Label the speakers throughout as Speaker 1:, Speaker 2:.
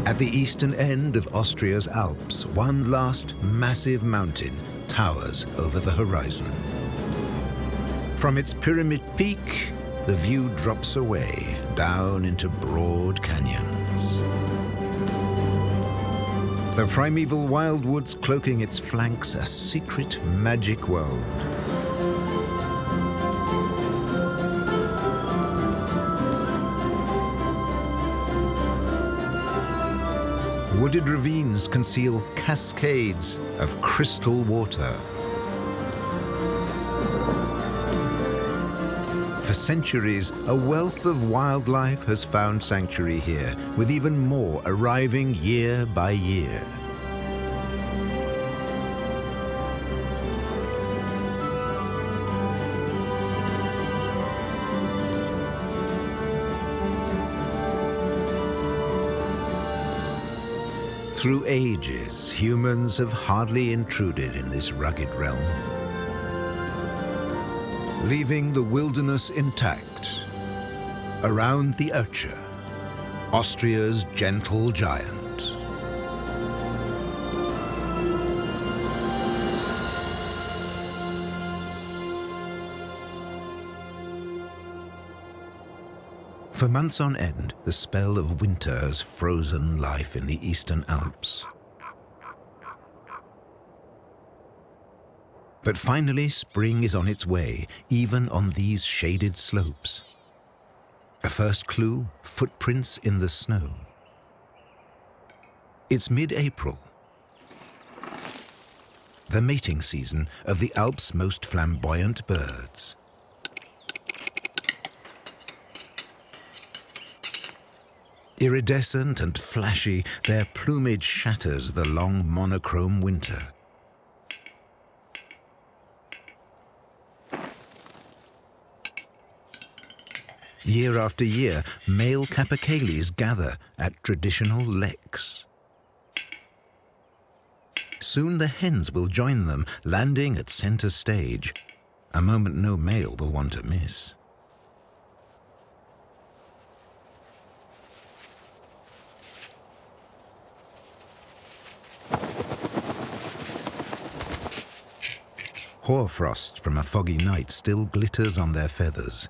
Speaker 1: At the eastern end of Austria's Alps, one last massive mountain towers over the horizon. From its pyramid peak, the view drops away down into broad canyons. The primeval wildwoods cloaking its flanks a secret magic world. Wooded ravines conceal cascades of crystal water. For centuries, a wealth of wildlife has found sanctuary here, with even more arriving year by year. Through ages, humans have hardly intruded in this rugged realm, leaving the wilderness intact. Around the Ötsche, Austria's gentle giant. For months on end, the spell of winter has frozen life in the eastern Alps. But finally, spring is on its way, even on these shaded slopes. A first clue, footprints in the snow. It's mid-April, the mating season of the Alps' most flamboyant birds. Iridescent and flashy, their plumage shatters the long monochrome winter. Year after year, male capercaillies gather at traditional leks. Soon the hens will join them, landing at center stage, a moment no male will want to miss. Hoarfrost from a foggy night still glitters on their feathers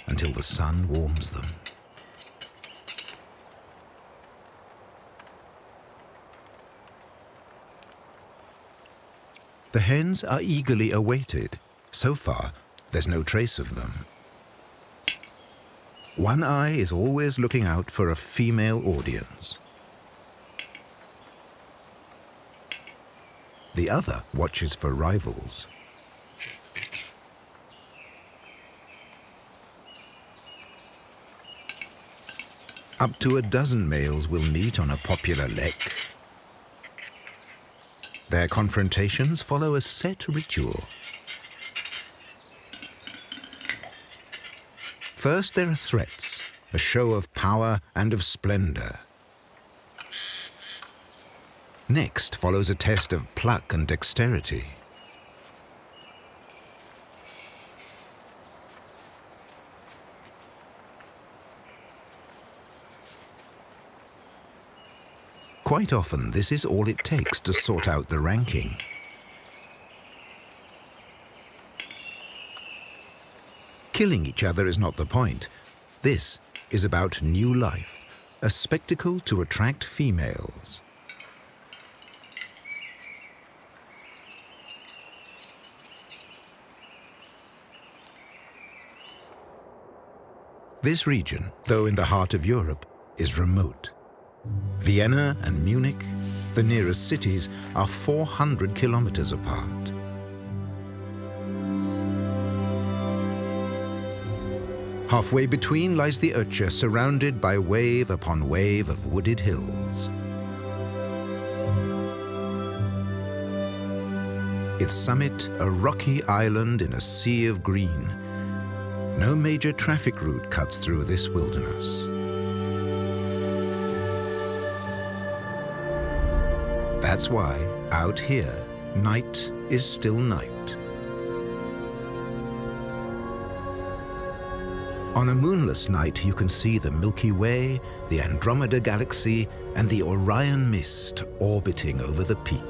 Speaker 1: until the sun warms them. The hens are eagerly awaited. So far, there's no trace of them. One eye is always looking out for a female audience. The other watches for rivals. Up to a dozen males will meet on a popular lek. Their confrontations follow a set ritual. First, there are threats, a show of power and of splendor. Next follows a test of pluck and dexterity. Quite often, this is all it takes to sort out the ranking. Killing each other is not the point. This is about new life, a spectacle to attract females. This region, though in the heart of Europe, is remote. Vienna and Munich, the nearest cities, are 400 kilometers apart. Halfway between lies the Ötsche, surrounded by wave upon wave of wooded hills. Its summit, a rocky island in a sea of green. No major traffic route cuts through this wilderness. That's why, out here, night is still night. On a moonless night, you can see the Milky Way, the Andromeda Galaxy, and the Orion Mist orbiting over the peak.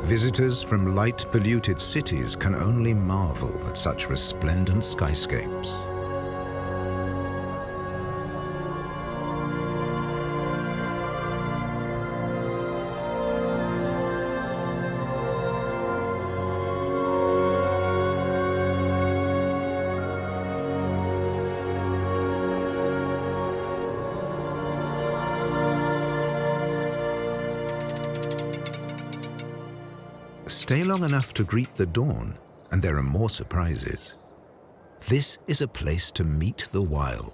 Speaker 1: Visitors from light-polluted cities can only marvel at such resplendent skyscapes. Stay long enough to greet the dawn, and there are more surprises. This is a place to meet the wild.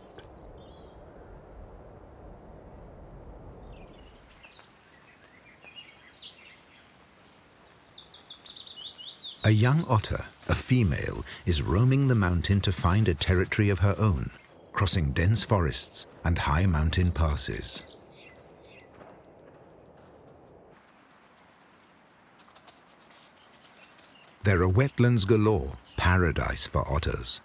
Speaker 1: A young otter, a female, is roaming the mountain to find a territory of her own, crossing dense forests and high mountain passes. There are wetlands galore, paradise for otters.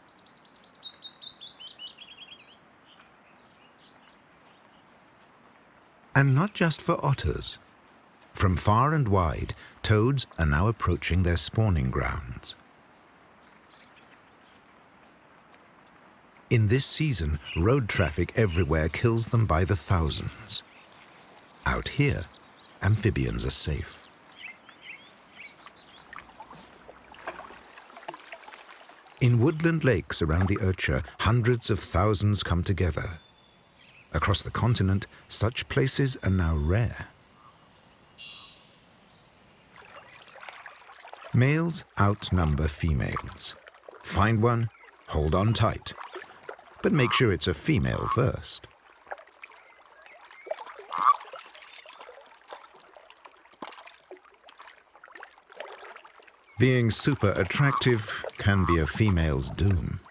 Speaker 1: And not just for otters. From far and wide, toads are now approaching their spawning grounds. In this season, road traffic everywhere kills them by the thousands. Out here, amphibians are safe. In woodland lakes around the Urcha, hundreds of thousands come together. Across the continent, such places are now rare. Males outnumber females. Find one, hold on tight, but make sure it's a female first. Being super attractive can be a female's doom.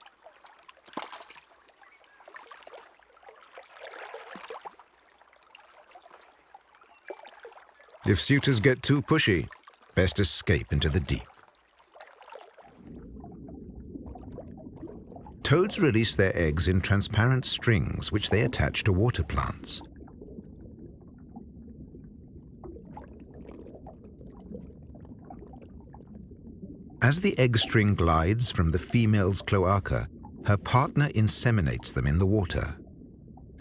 Speaker 1: If suitors get too pushy, best escape into the deep. Toads release their eggs in transparent strings which they attach to water plants. As the egg string glides from the female's cloaca, her partner inseminates them in the water.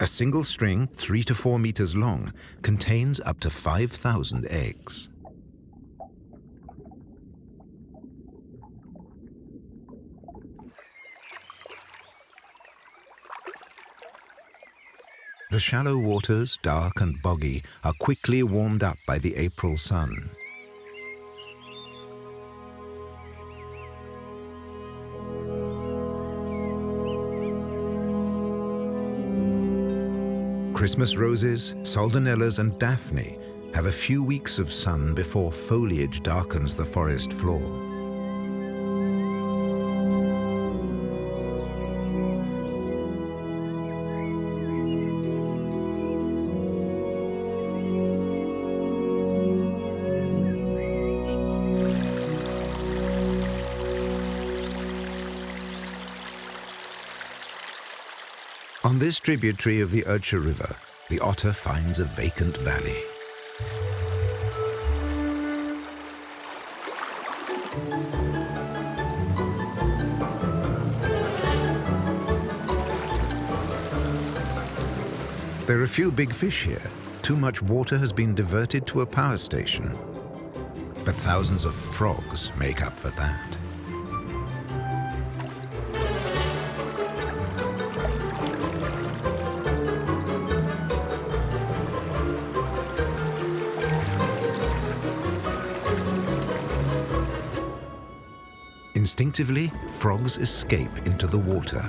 Speaker 1: A single string, 3 to 4 meters long, contains up to 5,000 eggs. The shallow waters, dark and boggy, are quickly warmed up by the April sun. Christmas roses, soldanellas and daphne have a few weeks of sun before foliage darkens the forest floor. On this tributary of the Urcha River, the otter finds a vacant valley. There are few big fish here. Too much water has been diverted to a power station. But thousands of frogs make up for that. Instinctively, frogs escape into the water.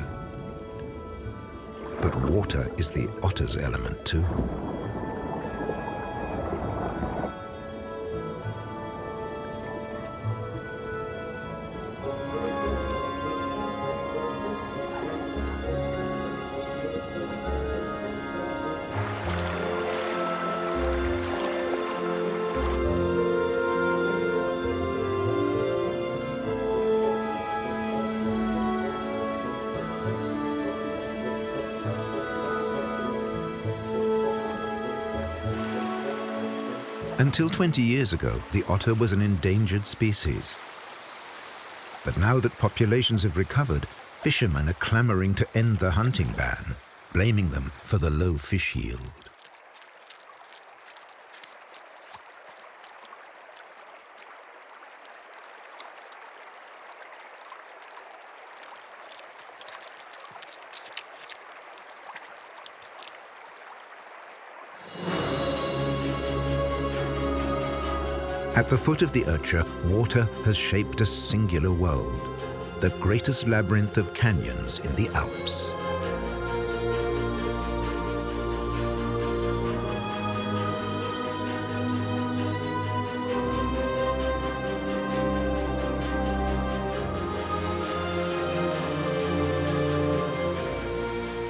Speaker 1: But water is the otter's element too. Until 20 years ago, the otter was an endangered species. But now that populations have recovered, fishermen are clamoring to end the hunting ban, blaming them for the low fish yield. At the foot of the Urcha, water has shaped a singular world, the greatest labyrinth of canyons in the Alps.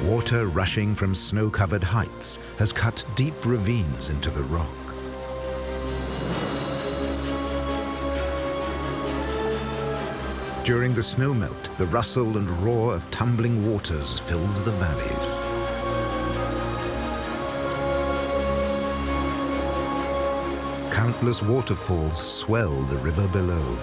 Speaker 1: Water rushing from snow-covered heights has cut deep ravines into the rock. During the snowmelt, the rustle and roar of tumbling waters fills the valleys. Countless waterfalls swell the river below.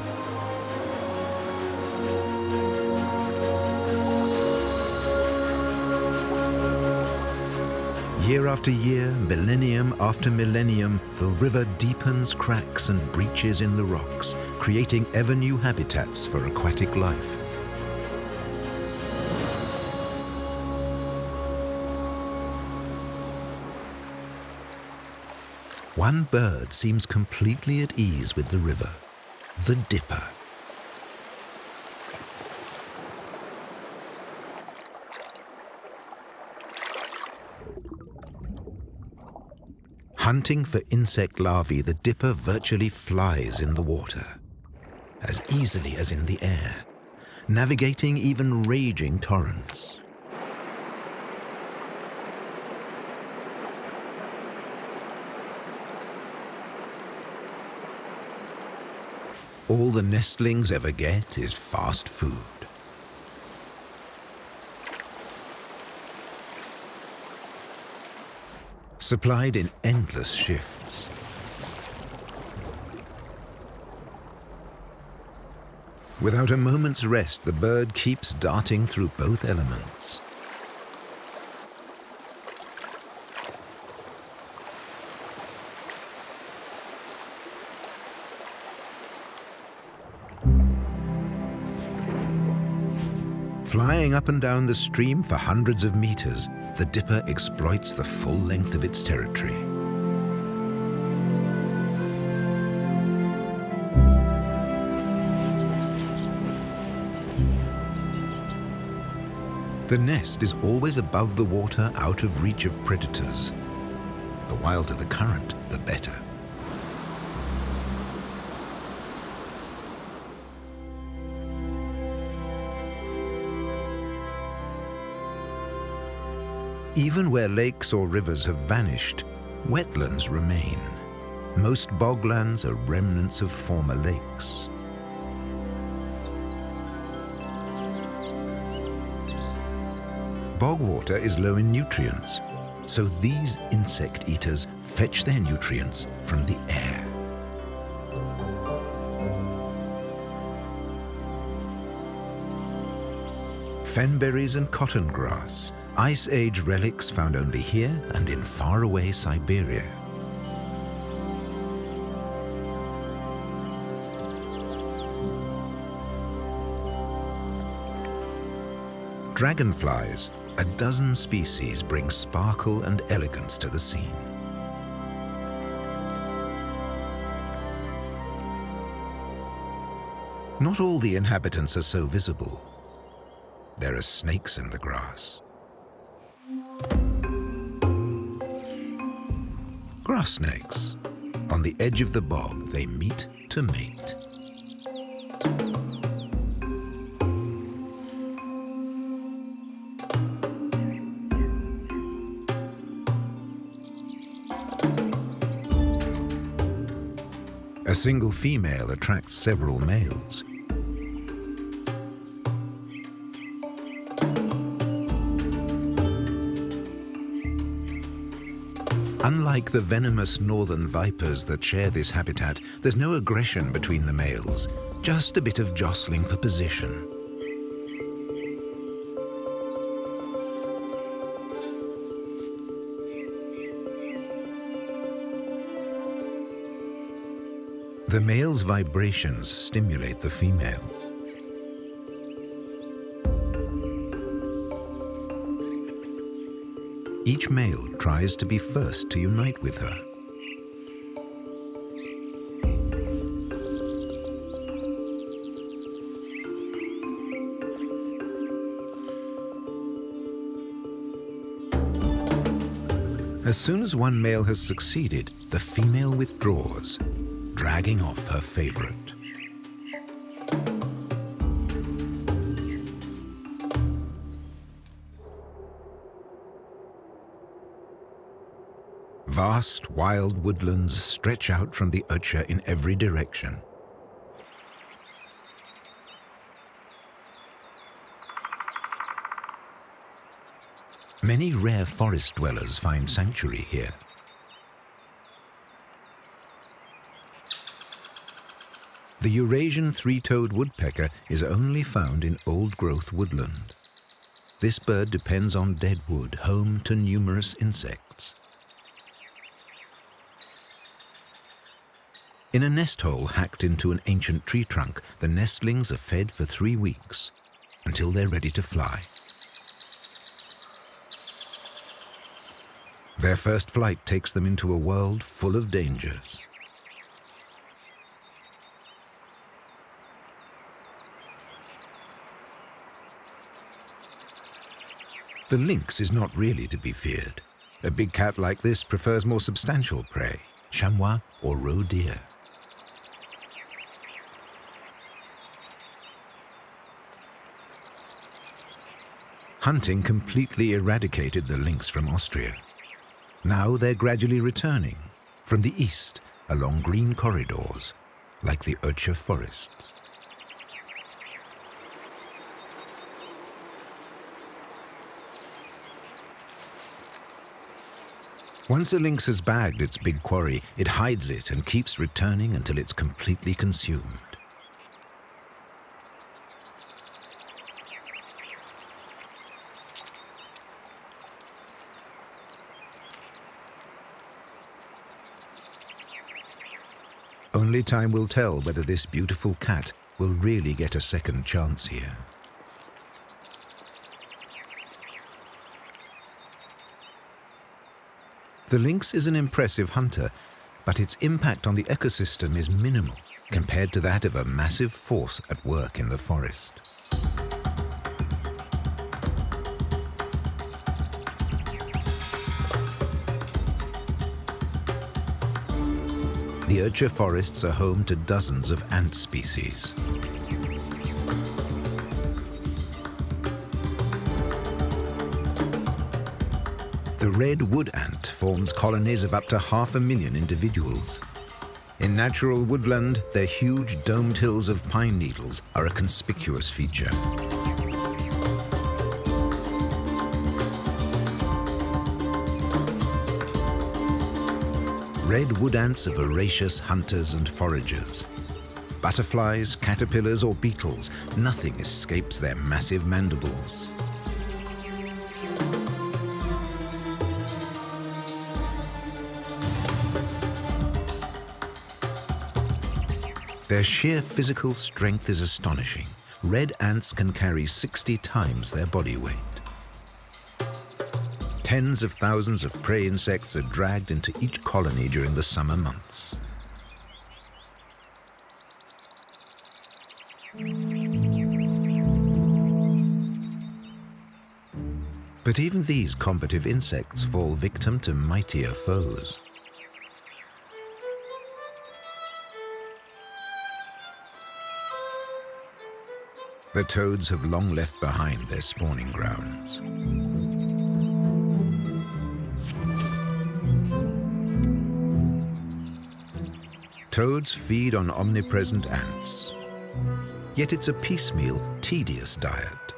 Speaker 1: Year after year, millennium after millennium, the river deepens cracks and breaches in the rocks, creating ever new habitats for aquatic life. One bird seems completely at ease with the river, the dipper. Hunting for insect larvae, the dipper virtually flies in the water, as easily as in the air, navigating even raging torrents. All the nestlings ever get is fast food. Supplied in endless shifts. Without a moment's rest, the bird keeps darting through both elements. Flying up and down the stream for hundreds of meters, the dipper exploits the full length of its territory. The nest is always above the water, out of reach of predators. The wilder the current, the better. Even where lakes or rivers have vanished, wetlands remain. Most boglands are remnants of former lakes. Bog water is low in nutrients, so these insect eaters fetch their nutrients from the air. Fenberries and cotton grass, Ice Age relics found only here and in faraway Siberia. Dragonflies, a dozen species, bring sparkle and elegance to the scene. Not all the inhabitants are so visible. There are snakes in the grass. Grass snakes. On the edge of the bog, they meet to mate. A single female attracts several males. Unlike the venomous northern vipers that share this habitat, there's no aggression between the males, just a bit of jostling for position. The male's vibrations stimulate the female. Each male tries to be first to unite with her. As soon as one male has succeeded, the female withdraws, dragging off her favorite. Vast, wild woodlands stretch out from the Ötscher in every direction. Many rare forest dwellers find sanctuary here. The Eurasian three-toed woodpecker is only found in old-growth woodland. This bird depends on dead wood, home to numerous insects. In a nest hole hacked into an ancient tree trunk, the nestlings are fed for 3 weeks, until they're ready to fly. Their first flight takes them into a world full of dangers. The lynx is not really to be feared. A big cat like this prefers more substantial prey, chamois or roe deer. Hunting completely eradicated the lynx from Austria. Now they're gradually returning from the east along green corridors, like the Ötscher forests. Once a lynx has bagged its big quarry, it hides it and keeps returning until it's completely consumed. Only time will tell whether this beautiful cat will really get a second chance here. The lynx is an impressive hunter, but its impact on the ecosystem is minimal compared to that of a massive force at work in the forest. The Ötscher forests are home to dozens of ant species. The red wood ant forms colonies of up to 500,000 individuals. In natural woodland, their huge domed hills of pine needles are a conspicuous feature. Red wood ants are voracious hunters and foragers. Butterflies, caterpillars, or beetles, nothing escapes their massive mandibles. Their sheer physical strength is astonishing. Red ants can carry 60 times their body weight. Tens of thousands of prey insects are dragged into each colony during the summer months. But even these combative insects fall victim to mightier foes. The toads have long left behind their spawning grounds. Toads feed on omnipresent ants. Yet it's a piecemeal, tedious diet.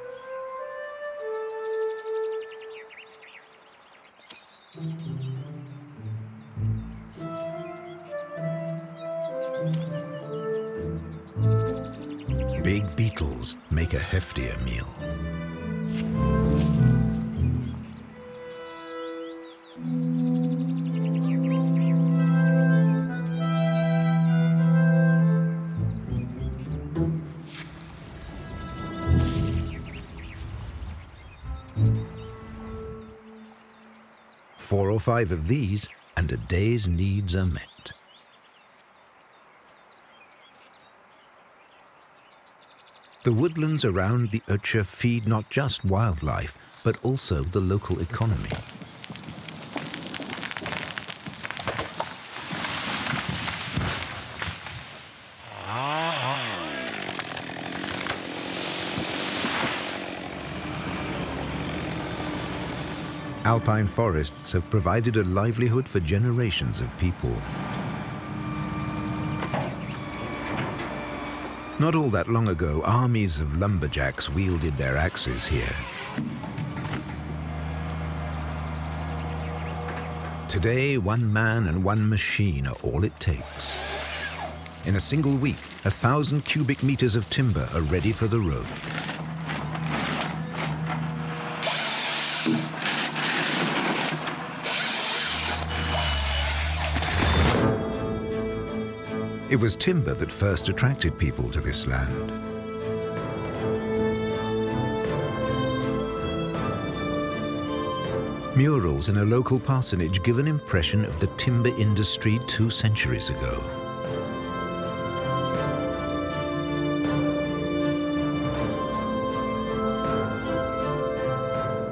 Speaker 1: males make a heftier meal. Four or five of these, and a day's needs are met. The woodlands around the Ötscher feed not just wildlife, but also the local economy. Alpine forests have provided a livelihood for generations of people. Not all that long ago, armies of lumberjacks wielded their axes here. Today, one man and one machine are all it takes. In a single week, 1,000 cubic meters of timber are ready for the road. It was timber that first attracted people to this land. Murals in a local parsonage give an impression of the timber industry 2 centuries ago.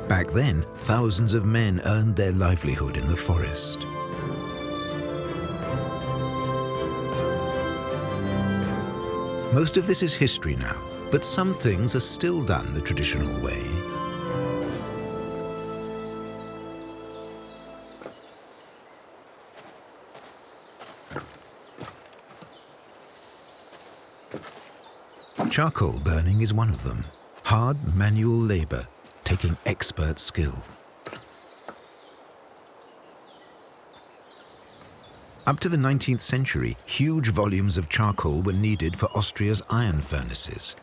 Speaker 1: Back then, thousands of men earned their livelihood in the forest. Most of this is history now, but some things are still done the traditional way. Charcoal burning is one of them. Hard manual labor, taking expert skill. Up to the 19th century, huge volumes of charcoal were needed for Austria's iron furnaces.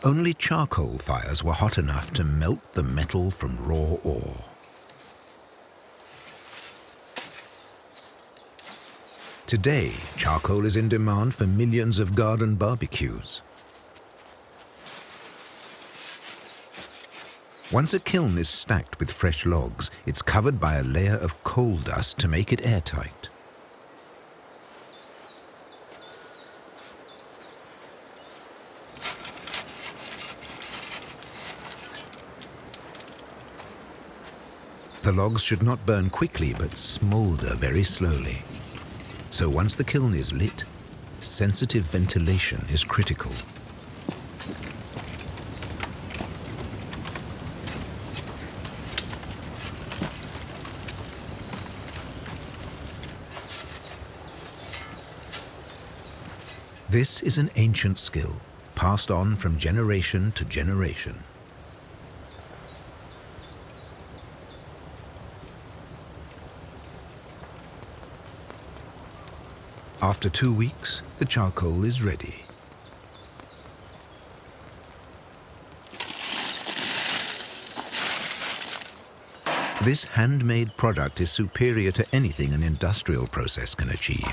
Speaker 1: Only charcoal fires were hot enough to melt the metal from raw ore. Today, charcoal is in demand for millions of garden barbecues. Once a kiln is stacked with fresh logs, it's covered by a layer of coal dust to make it airtight. The logs should not burn quickly, but smolder very slowly. So once the kiln is lit, sensitive ventilation is critical. This is an ancient skill, passed on from generation to generation. After 2 weeks, the charcoal is ready. This handmade product is superior to anything an industrial process can achieve.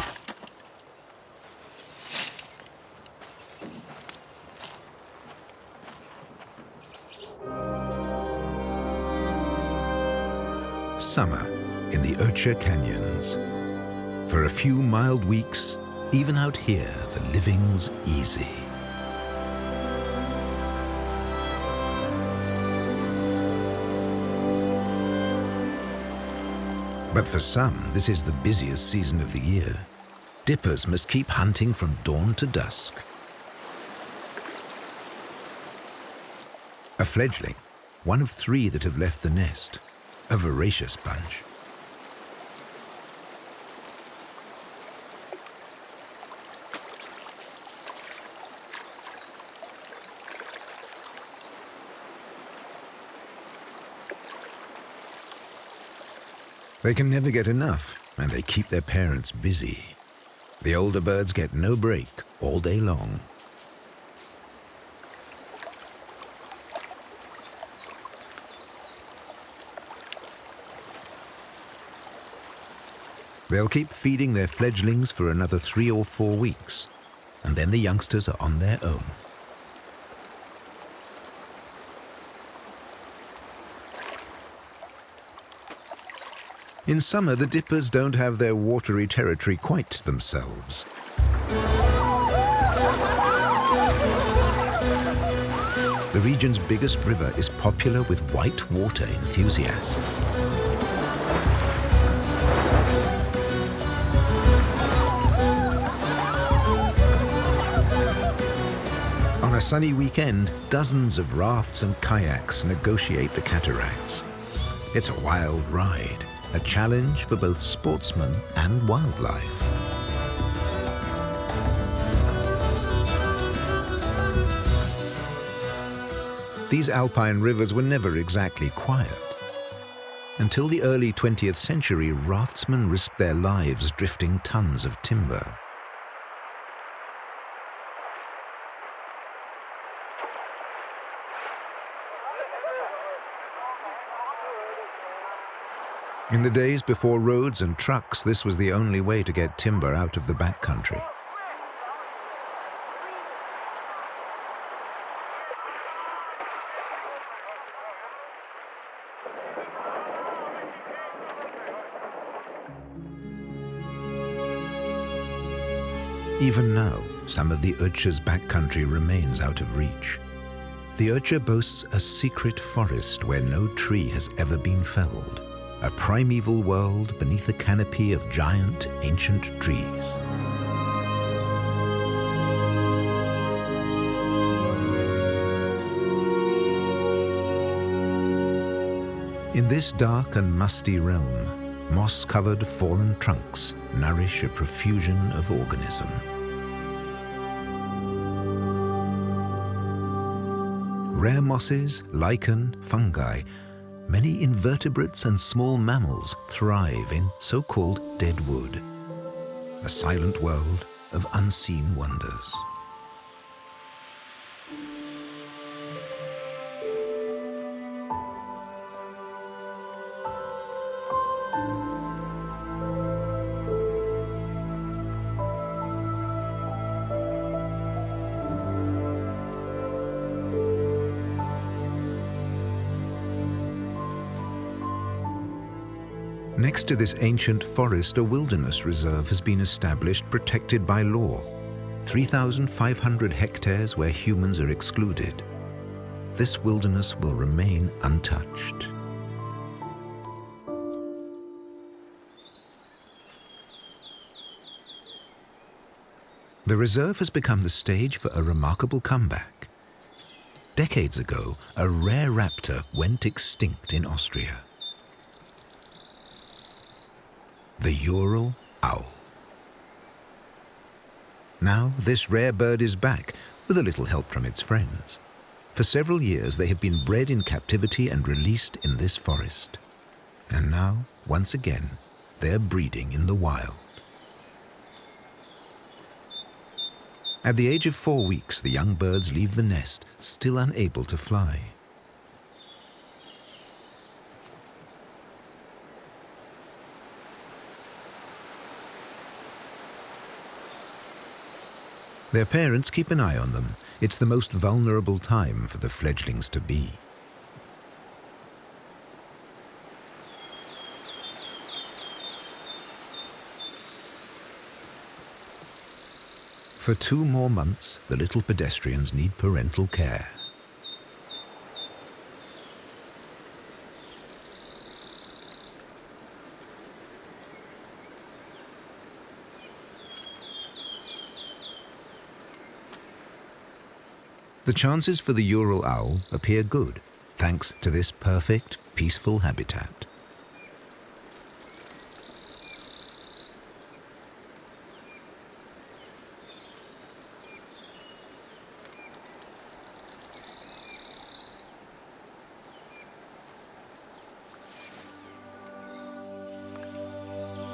Speaker 1: Summer in the Ötscher canyons. For a few mild weeks, even out here, the living's easy. But for some, this is the busiest season of the year. Dippers must keep hunting from dawn to dusk. A fledgling, one of 3 that have left the nest, a voracious bunch. They can never get enough, and they keep their parents busy. The older birds get no break all day long. They'll keep feeding their fledglings for another 3 or 4 weeks, and then the youngsters are on their own. In summer, the dippers don't have their watery territory quite to themselves. The region's biggest river is popular with white water enthusiasts. On a sunny weekend, dozens of rafts and kayaks negotiate the cataracts. It's a wild ride, a challenge for both sportsmen and wildlife. These alpine rivers were never exactly quiet. Until the early 20th century, raftsmen risked their lives drifting tons of timber. In the days before roads and trucks, this was the only way to get timber out of the backcountry. Even now, some of the Ötcher's backcountry remains out of reach. The Ötcher boasts a secret forest where no tree has ever been felled, a primeval world beneath a canopy of giant, ancient trees. In this dark and musty realm, moss-covered fallen trunks nourish a profusion of organism. Rare mosses, lichen, fungi, many invertebrates and small mammals thrive in so-called dead wood, a silent world of unseen wonders. Next to this ancient forest, a wilderness reserve has been established, protected by law. 3,500 hectares where humans are excluded. This wilderness will remain untouched. The reserve has become the stage for a remarkable comeback. Decades ago, a rare raptor went extinct in Austria. The Ural owl. Now, this rare bird is back, with a little help from its friends. For several years, they have been bred in captivity and released in this forest. And now, once again, they're breeding in the wild. At the age of 4 weeks, the young birds leave the nest, still unable to fly. Their parents keep an eye on them. It's the most vulnerable time for the fledglings to be. For 2 more months, the little pedestrians need parental care. The chances for the Ural owl appear good, thanks to this perfect, peaceful habitat.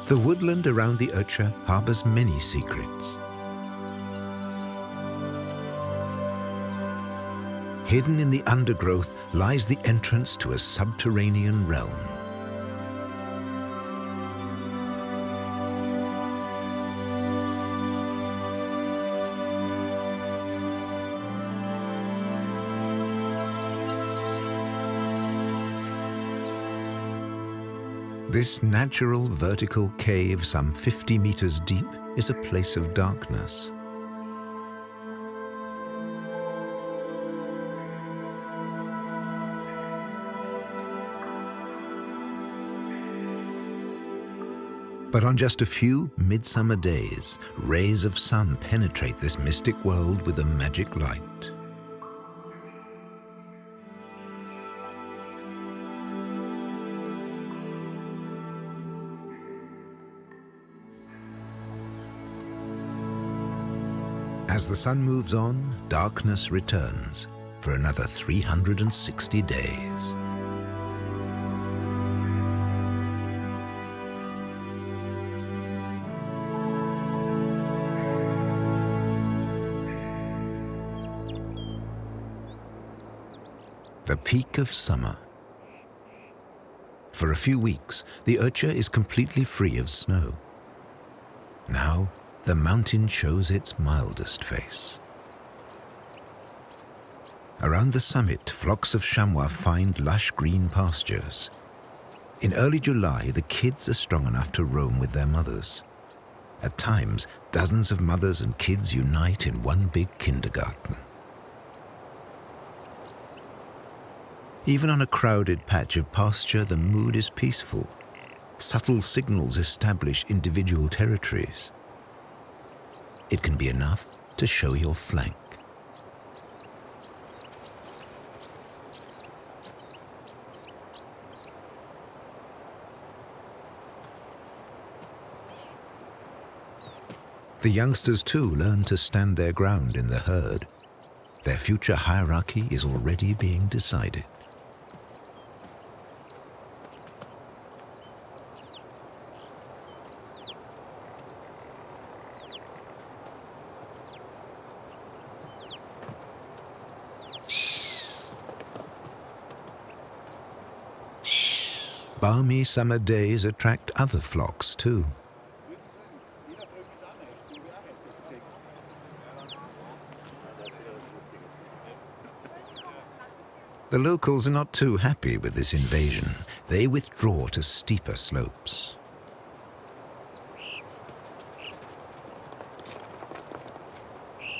Speaker 1: The woodland around the Ötcher harbors many secrets. Hidden in the undergrowth lies the entrance to a subterranean realm. This natural vertical cave, some 50 meters deep, is a place of darkness. But on just a few midsummer days, rays of sun penetrate this mystic world with a magic light. As the sun moves on, darkness returns for another 360 days. The peak of summer. For a few weeks, the Ötcher is completely free of snow. Now, the mountain shows its mildest face. Around the summit, flocks of chamois find lush green pastures. In early July, the kids are strong enough to roam with their mothers. At times, dozens of mothers and kids unite in one big kindergarten. Even on a crowded patch of pasture, the mood is peaceful. Subtle signals establish individual territories. It can be enough to show your flank. The youngsters too learn to stand their ground in the herd. Their future hierarchy is already being decided. Balmy summer days attract other flocks too. The locals are not too happy with this invasion. They withdraw to steeper slopes.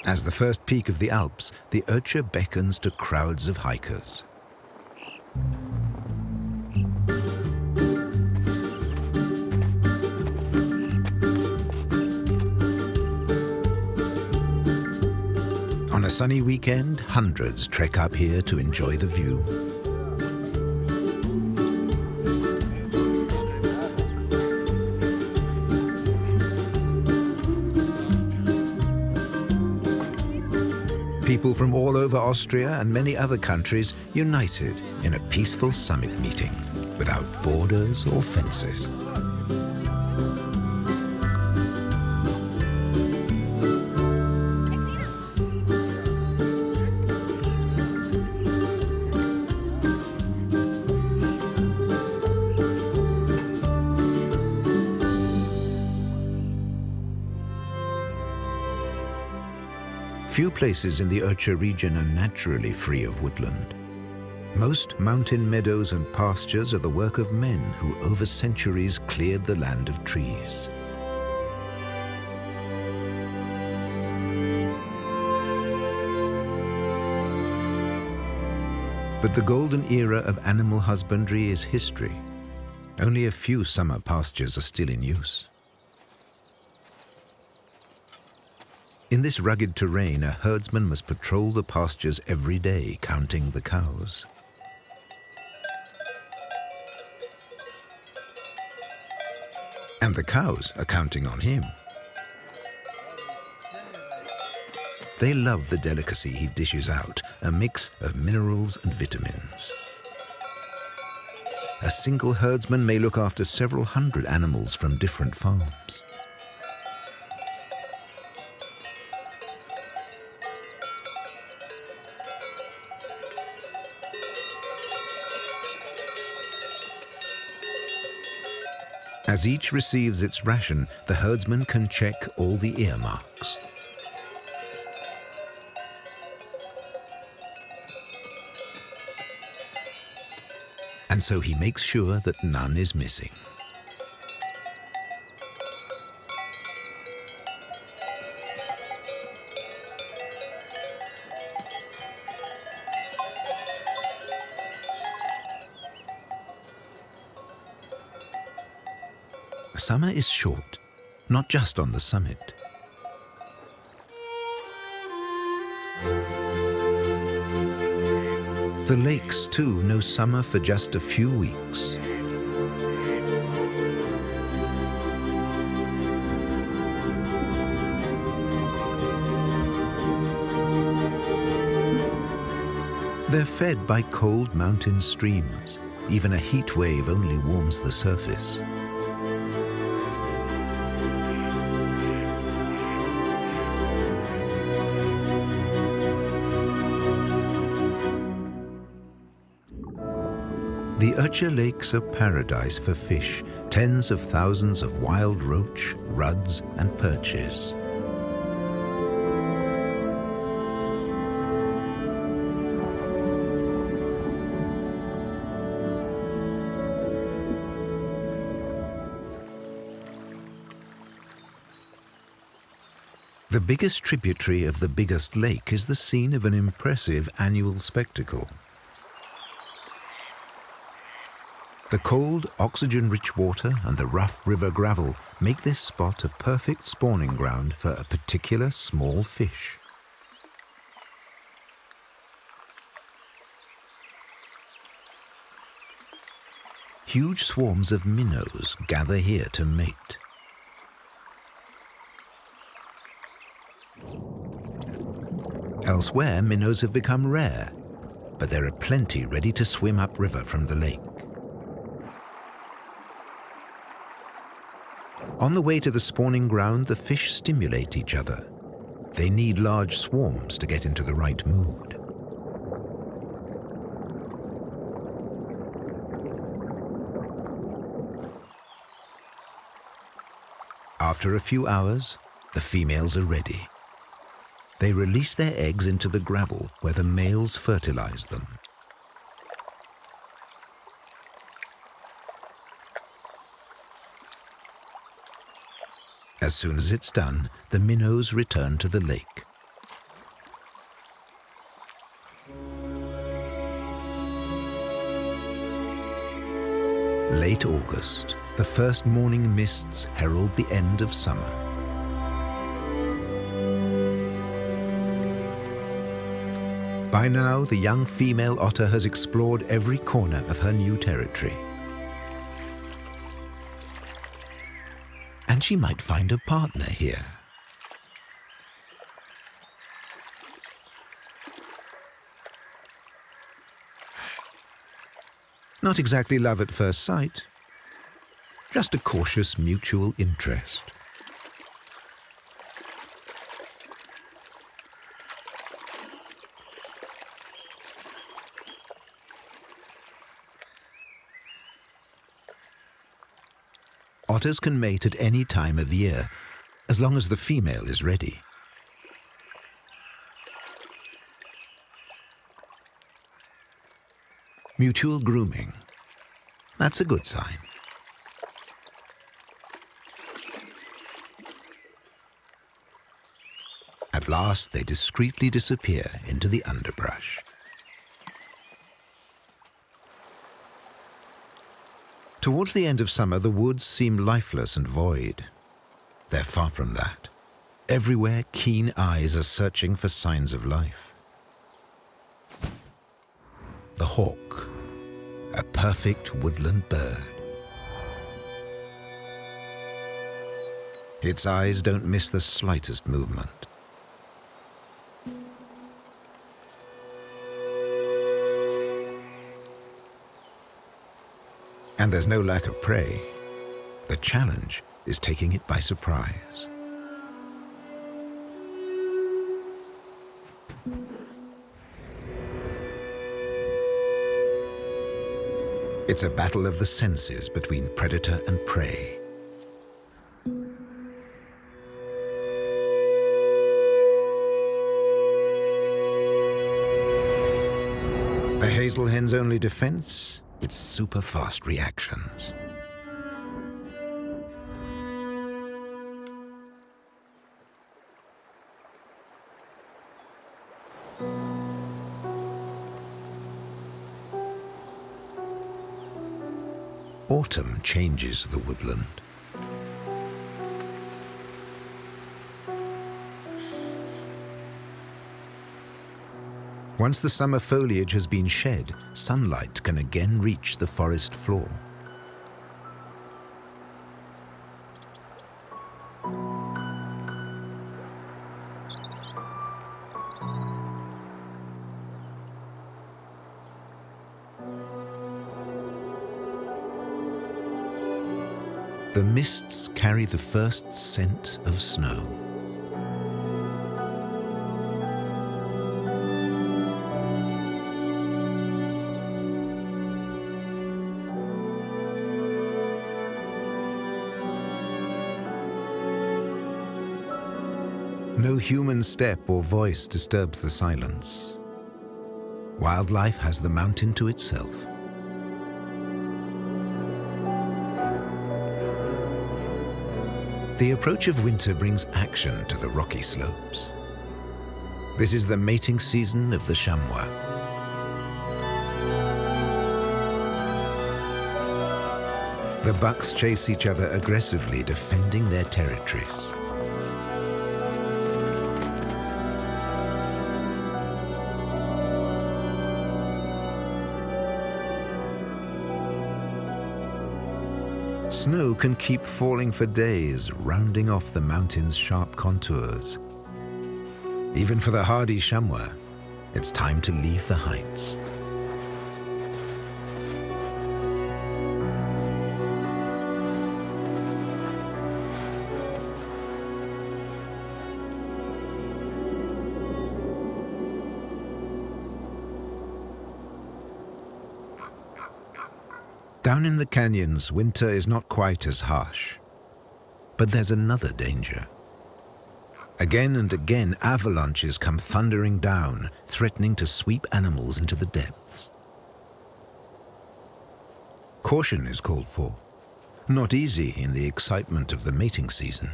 Speaker 1: As the first peak of the Alps, the Ötcher beckons to crowds of hikers. On a sunny weekend, hundreds trek up here to enjoy the view. People from all over Austria and many other countries united in a peaceful summit meeting without borders or fences. Few places in the Ötcher region are naturally free of woodland. Most mountain meadows and pastures are the work of men who over centuries cleared the land of trees. But the golden era of animal husbandry is history. Only a few summer pastures are still in use. In this rugged terrain, a herdsman must patrol the pastures every day, counting the cows. And the cows are counting on him. They love the delicacy he dishes out, a mix of minerals and vitamins. A single herdsman may look after several hundred animals from different farms. As each receives its ration, the herdsman can check all the earmarks. And so he makes sure that none is missing. Summer is short, not just on the summit. The lakes, too, know summer for just a few weeks. They're fed by cold mountain streams. Even a heat wave only warms the surface. The Urcha lakes are paradise for fish, tens of thousands of wild roach, ruds, and perches. The biggest tributary of the biggest lake is the scene of an impressive annual spectacle. The cold, oxygen-rich water and the rough river gravel make this spot a perfect spawning ground for a particular small fish. Huge swarms of minnows gather here to mate. Elsewhere, minnows have become rare, but there are plenty ready to swim upriver from the lake. On the way to the spawning ground, the fish stimulate each other. They need large swarms to get into the right mood. After a few hours, the females are ready. They release their eggs into the gravel where the males fertilize them. As soon as it's done, the minnows return to the lake. Late August, the first morning mists herald the end of summer. By now, the young female otter has explored every corner of her new territory. And she might find a partner here. Not exactly love at first sight, just a cautious mutual interest. Otters can mate at any time of the year, as long as the female is ready. Mutual grooming. That's a good sign. At last, they discreetly disappear into the underbrush. Towards the end of summer, the woods seem lifeless and void. They're far from that. Everywhere, keen eyes are searching for signs of life. The hawk, a perfect woodland bird. Its eyes don't miss the slightest movement. And there's no lack of prey. The challenge is taking it by surprise. It's a battle of the senses between predator and prey. The hazel hen's only defense? Its super fast reactions. Autumn changes the woodland. Once the summer foliage has been shed, sunlight can again reach the forest floor. The mists carry the first scent of snow. No human step or voice disturbs the silence. Wildlife has the mountain to itself. The approach of winter brings action to the rocky slopes. This is the mating season of the chamois. The bucks chase each other aggressively, defending their territories. Snow can keep falling for days, rounding off the mountain's sharp contours. Even for the hardy chamois, it's time to leave the heights. Down in the canyons, winter is not quite as harsh. But there's another danger. Again and again, avalanches come thundering down, threatening to sweep animals into the depths. Caution is called for. Not easy in the excitement of the mating season.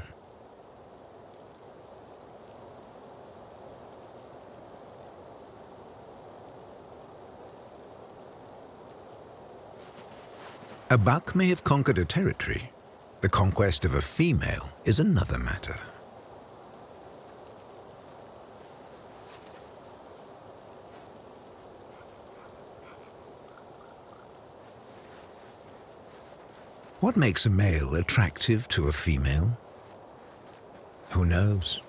Speaker 1: A buck may have conquered a territory. The conquest of a female is another matter. What makes a male attractive to a female? Who knows?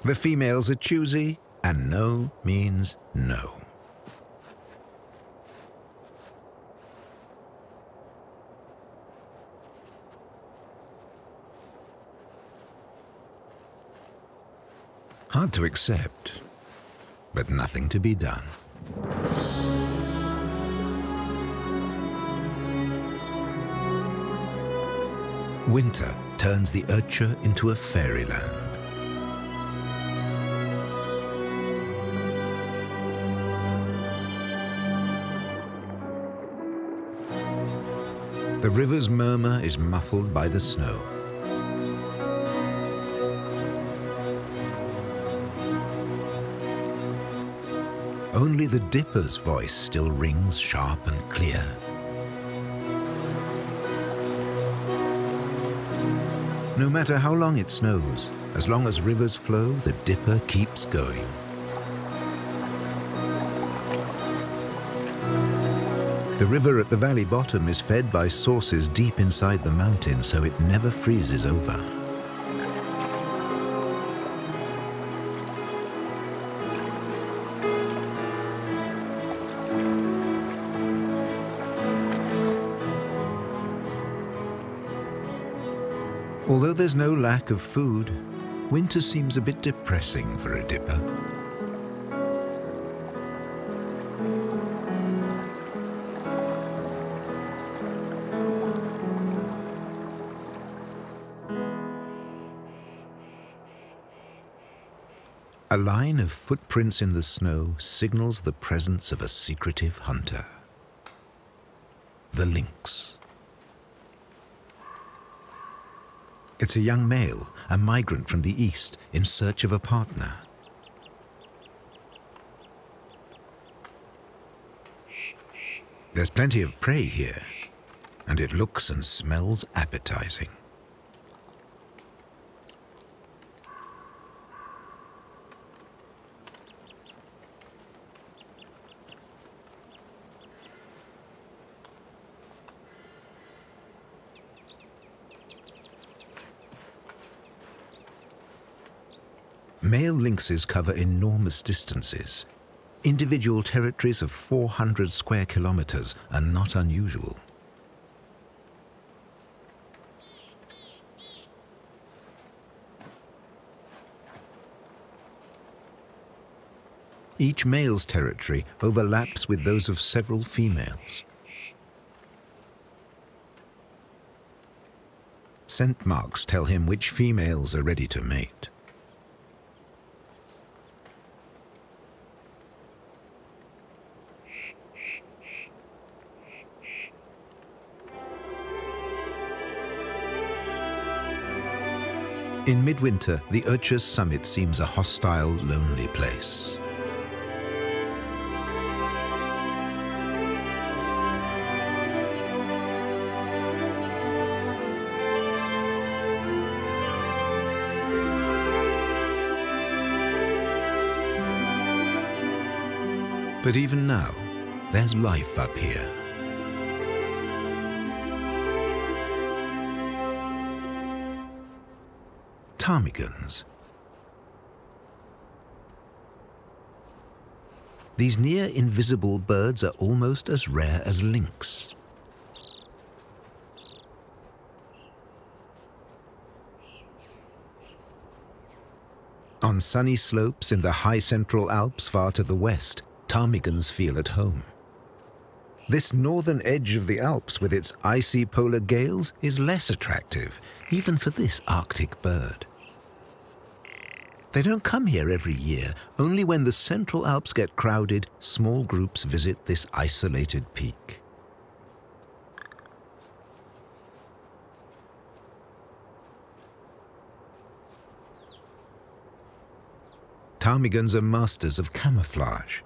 Speaker 1: The females are choosy, and no means no. Hard to accept, but nothing to be done. Winter turns the urcha into a fairyland. The river's murmur is muffled by the snow. Only the dipper's voice still rings sharp and clear. No matter how long it snows, as long as rivers flow, the dipper keeps going. The river at the valley bottom is fed by sources deep inside the mountain, so it never freezes over. Although there's no lack of food, winter seems a bit depressing for a dipper. A line of footprints in the snow signals the presence of a secretive hunter. The lynx. It's a young male, a migrant from the east, in search of a partner. There's plenty of prey here, and it looks and smells appetizing. Male lynxes cover enormous distances. Individual territories of 400 square kilometers are not unusual. Each male's territory overlaps with those of several females. Scent marks tell him which females are ready to mate. In midwinter, the Urcha's summit seems a hostile, lonely place. But even now, there's life up here. Ptarmigans. These near-invisible birds are almost as rare as lynx. On sunny slopes in the high central Alps far to the west, ptarmigans feel at home. This northern edge of the Alps with its icy polar gales is less attractive, even for this Arctic bird. They don't come here every year. Only when the Central Alps get crowded, small groups visit this isolated peak. Ptarmigans are masters of camouflage.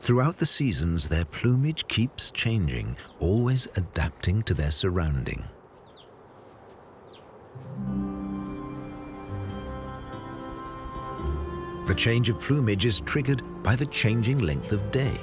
Speaker 1: Throughout the seasons, their plumage keeps changing, always adapting to their surrounding. The change of plumage is triggered by the changing length of day.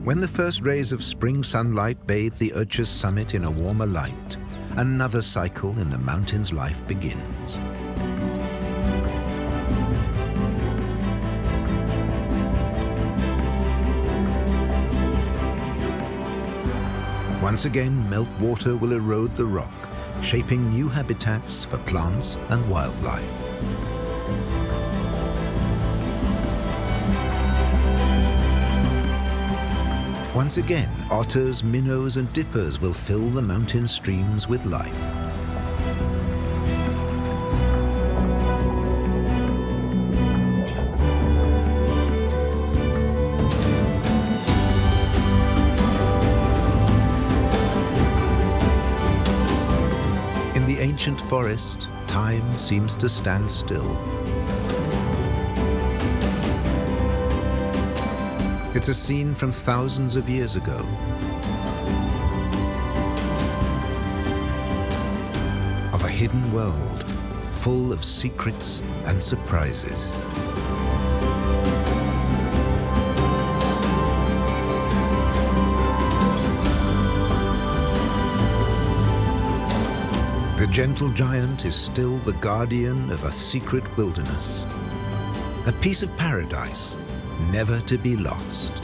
Speaker 1: When the first rays of spring sunlight bathe the Urcha's summit in a warmer light, another cycle in the mountain's life begins. Once again, meltwater will erode the rock, shaping new habitats for plants and wildlife. Once again, otters, minnows and dippers will fill the mountain streams with life. In the ancient forest, time seems to stand still. It's a scene from thousands of years ago. Of a hidden world full of secrets and surprises. The gentle giant is still the guardian of a secret wilderness, a piece of paradise never to be lost.